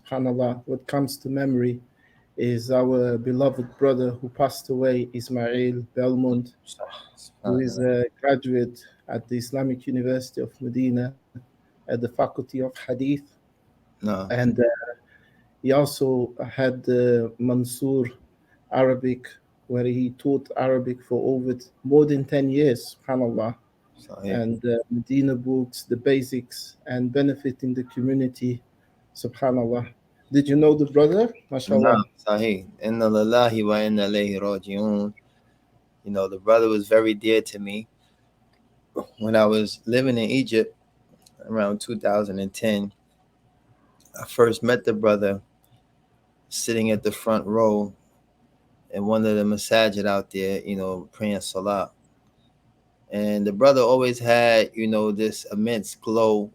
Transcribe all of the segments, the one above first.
subhanallah, what comes to memory is our beloved brother who passed away, Ismael Beaumont, who is a graduate at the Islamic University of Medina at the Faculty of Hadith. No. And he also had Mansour Arabic, where he taught Arabic for over more than 10 years, subhanAllah. Sahih. And Medina books, the basics, and benefiting the community, subhanAllah. Did you know the brother? No, MashaAllah. Sahih. Inna lillahi wa inna ilayhi raji'un. You know, the brother was very dear to me. When I was living in Egypt around 2010, I first met the brother sitting at the front row in one of the masajid out there, you know, praying salah. And the brother always had, you know, this immense glow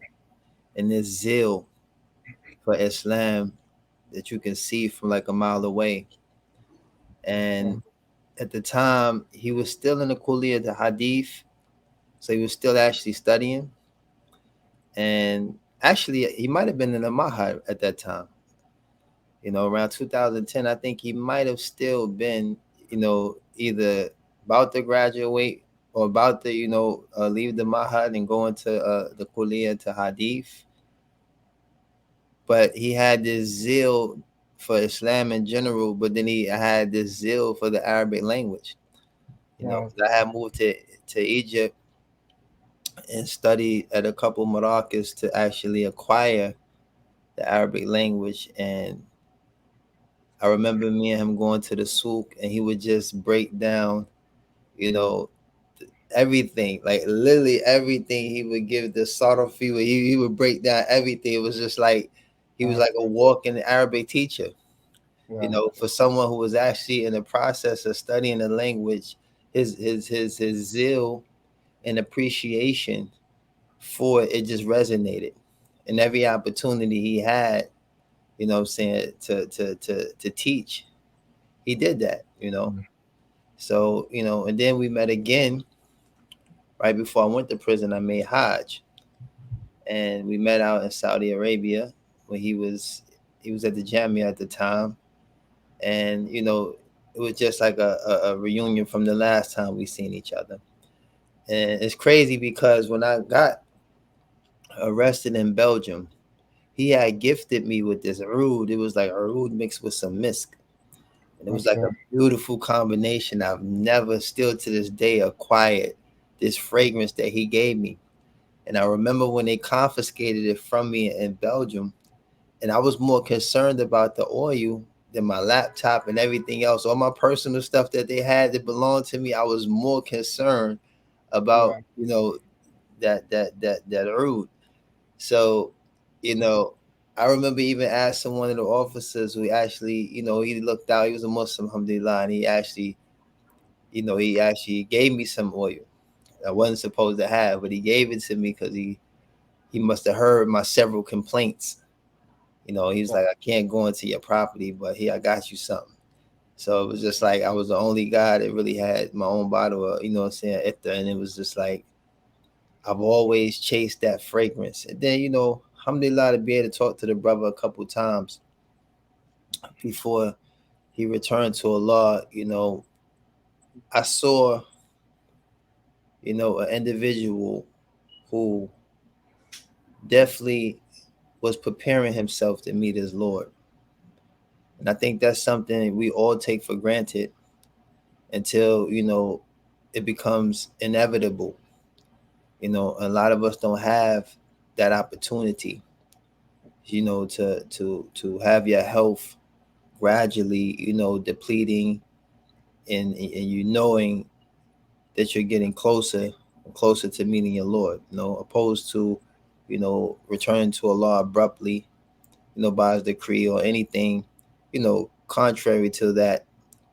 and this zeal for Islam that you can see from like a mile away. And at the time, he was still in the Kuliya, the Hadith, so he was still actually studying. And actually, he might have been in the Mahad at that time. You know, around 2010, I think he might have still been, you know, either about to graduate or about to, you know, leave the Mahad and go into the Kuliya to Hadith. But he had this zeal for Islam in general, but then he had this zeal for the Arabic language. You know, Wow. 'cause I had moved to Egypt and studied at a couple Marakas to actually acquire the Arabic language. And I remember me and him going to the souk, and he would just break down, you know, everything, like literally everything. He would give the subtle feel. He would break down everything. It was just like he was like a walking Arabic teacher. You Wow. know, for someone who was actually in the process of studying the language, his zeal and appreciation for it just resonated. And every opportunity he had, you know what I'm saying, to teach, he did that, you know. So, you know, and then we met again right before I went to prison. I made Hajj, and we met out in Saudi Arabia when he was at the Jamia at the time. And, you know, it was just like a reunion from the last time we seen each other. And it's crazy because when I got arrested in Belgium, he had gifted me with this oud. It was like oud mixed with some misk. And it was like a Okay. beautiful combination. I've never, still to this day, acquired this fragrance that he gave me. And I remember when they confiscated it from me in Belgium, and I was more concerned about the oil than my laptop and everything else. All my personal stuff that they had that belonged to me, I was more concerned about, Wow. you know, that root. So, you know, I remember even asking one of the officers who actually, you know, he looked out, he was a Muslim, alhamdulillah, and he actually, you know, he actually gave me some oil I wasn't supposed to have, but he gave it to me because he must have heard my several complaints. You know, he's Wow. like, I can't go into your property, but here I got you something. So it was just like I was the only guy that really had my own bottle of, you know what I'm saying, Ether, and it was just like I've always chased that fragrance. And then, you know, alhamdulillah, to be able to talk to the brother a couple times before he returned to Allah, you know, I saw, you know, an individual who definitely was preparing himself to meet his Lord. And I think that's something we all take for granted until, you know, it becomes inevitable. You know, a lot of us don't have that opportunity, you know, to have your health gradually, you know, depleting, and you knowing that you're getting closer and closer to meeting your Lord, you know, opposed to, you know, returning to Allah abruptly, you know, by his decree or anything, you know, contrary to that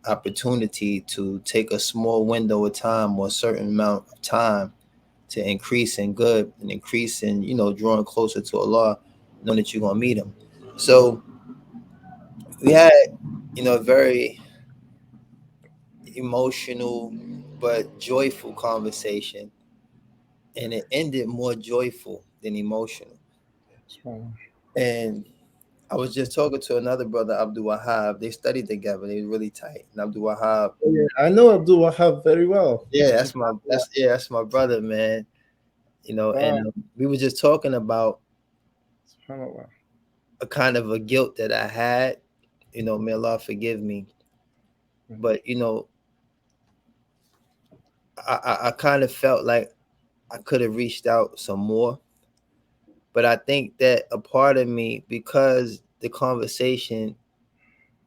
opportunity to take a small window of time or a certain amount of time to increase in good and increase in, you know, drawing closer to Allah, knowing that you're gonna meet him. So we had, you know, a very emotional but joyful conversation, and it ended more joyful than emotional. Wow. And I was just talking to another brother, Abdul Wahab. They studied together. They were really tight. And Abdul Wahab, Yeah, I know Abdul Wahab very well. yeah, Subhanallah. that's my brother, man. You know, Wow. and we were just talking about Subhanallah. a kind of a guilt that I had. You know, may Allah forgive me. But you know, I kind of felt like I could have reached out some more. But I think that a part of me, because the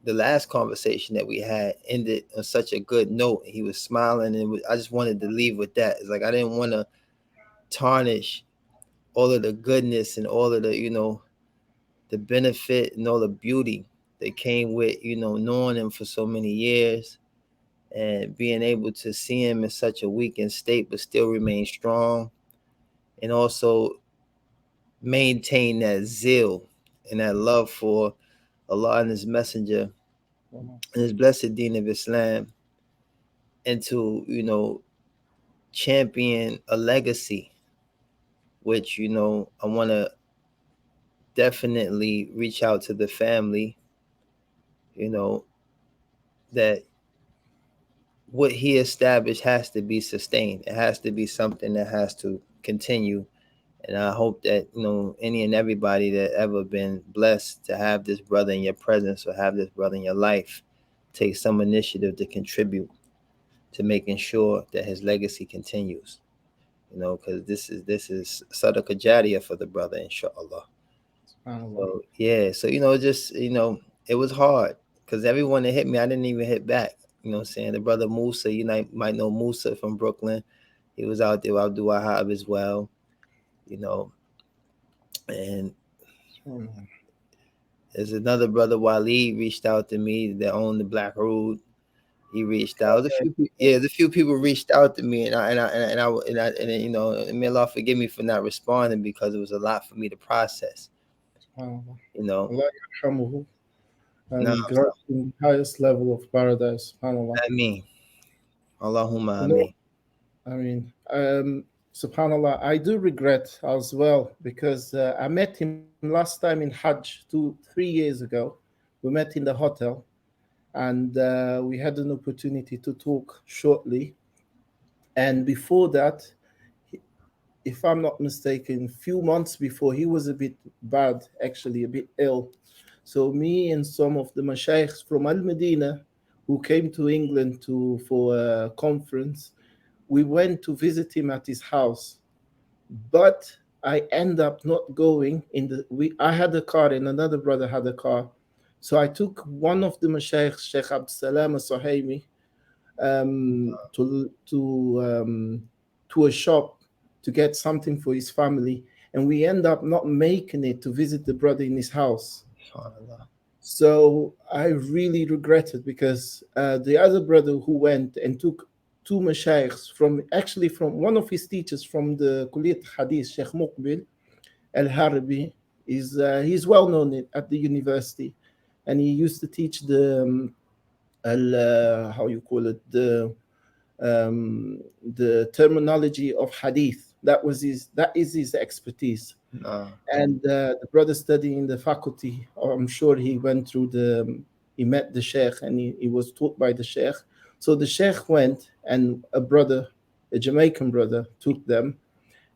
last conversation that we had ended on such a good note. He was smiling, and I just wanted to leave with that. It's like I didn't want to tarnish all of the goodness and all of the, you know, the benefit and all the beauty that came with, you know, knowing him for so many years and being able to see him in such a weakened state but still remain strong, and also maintain that zeal and that love for Allah and His Messenger and His blessed Deen of Islam, and to, you know, champion a legacy, which, you know, I want to definitely reach out to the family, you know, that what he established has to be sustained. It has to be something that has to continue. And I hope that, you know, any and everybody that ever been blessed to have this brother in your presence or have this brother in your life take some initiative to contribute to making sure that his legacy continues. You know, because this is sadaqah jariyah for the brother, inshallah. SubhanAllah. So yeah, so you know, just, you know, it was hard because everyone that hit me, I didn't even hit back. You know what I'm saying? The brother Musa, you might know Musa from Brooklyn. He was out there with Abdul Wahab as well, you know. And SubhanAllah. there's another brother, Wali, reached out to me that owned the Black Road. He reached out. There's a few people reached out to me, and you know, and may Allah forgive me for not responding because it was a lot for me to process. SubhanAllah. You know, Allah yarhamuhu, no, and grant him the highest level of paradise. SubhanAllah. I mean, Allahumma You know, ameen. I mean, subhanallah, I do regret as well because I met him last time in Hajj 2 3 years ago. We met in the hotel, and we had an opportunity to talk shortly. And before that, he- if I'm not mistaken, few months before, he was a bit bad, actually a bit ill. So me and some of the mashaykhs from Al Medina who came to England to for a conference, we went to visit him at his house, but I end up not going in the we I had a car and another brother had a car. So I took one of the mashayikh, Shaykh Absalam Suhaimi, to a shop to get something for his family, and we end up not making it to visit the brother in his house. SubhanAllah. So I really regret it because the other brother who went and took two mashaykhs from actually from one of his teachers from the Kulliyat Hadith, Sheikh Muqbil Al Harbi, is he's well known at the university, and he used to teach the how you call it, the terminology of hadith. That is his expertise. No. And the brother studying in the faculty, I'm sure he went through he met the sheikh, and he was taught by the sheikh. So the sheikh went, and a Jamaican brother, took them.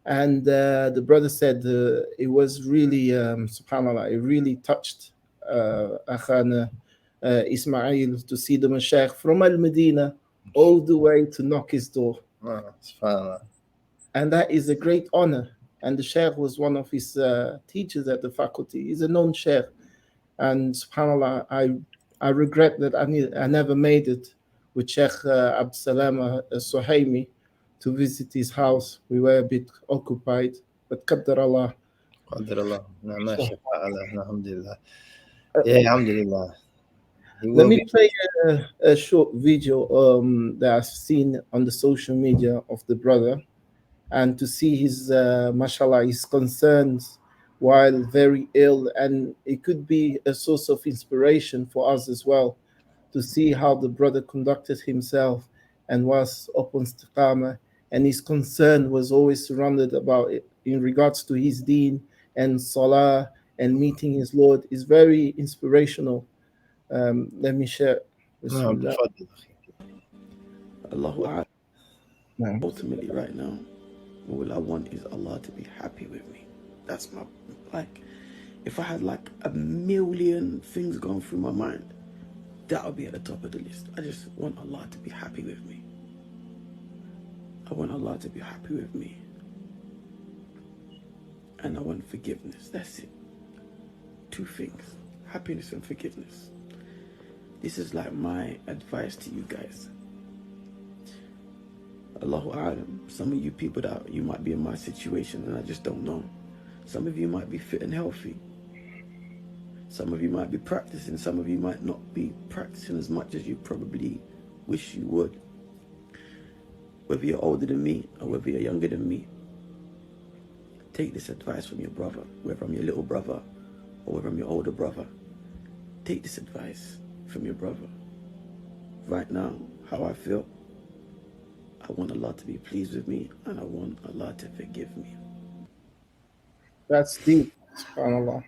And the brother said it was really, subhanAllah, it really touched Akhana Ismail to see the Mashaykh from Al Medina all the way to knock his door. No. SubhanAllah. And that is a great honor. And the Sheikh was one of his teachers at the faculty. He's a known Sheikh. And subhanAllah, I regret that I never made it with Sheikh Absalam Suhaimi to visit his house. We were a bit occupied, but Qaddar Allah. Qadarallah. No, ma So, shafa'allah. Alhamdulillah. uh, Yeah, alhamdulillah. He let will me be. play a short video that I've seen on the social media of the brother, and to see his, mashallah, his concerns while very ill. And it could be a source of inspiration for us as well to see how the brother conducted himself and was upon istiqamah, and his concern was always surrounded about it in regards to his deen and salah and meeting his Lord is very inspirational. Let me share. Bismillah. Allahu Akbar. Naam. Ultimately, right now, all I want is Allah to be happy with me. That's my, like, if I had like a million things going through my mind, that would be at the top of the list. I just want Allah to be happy with me. I want Allah to be happy with me. And I want forgiveness. That's it. Two things. Happiness and forgiveness. This is like my advice to you guys. Allahu A'lam. Some of you people that you might be in my situation and I just don't know. Some of you might be fit and healthy. Some of you might be practicing. Some of you might not be practicing as much as you probably wish you would. Whether you're older than me or whether you're younger than me, take this advice from your brother, whether I'm your little brother or whether I'm your older brother. Take this advice from your brother. Right now, how I feel, I want Allah to be pleased with me and I want Allah to forgive me. That's deep. SubhanAllah.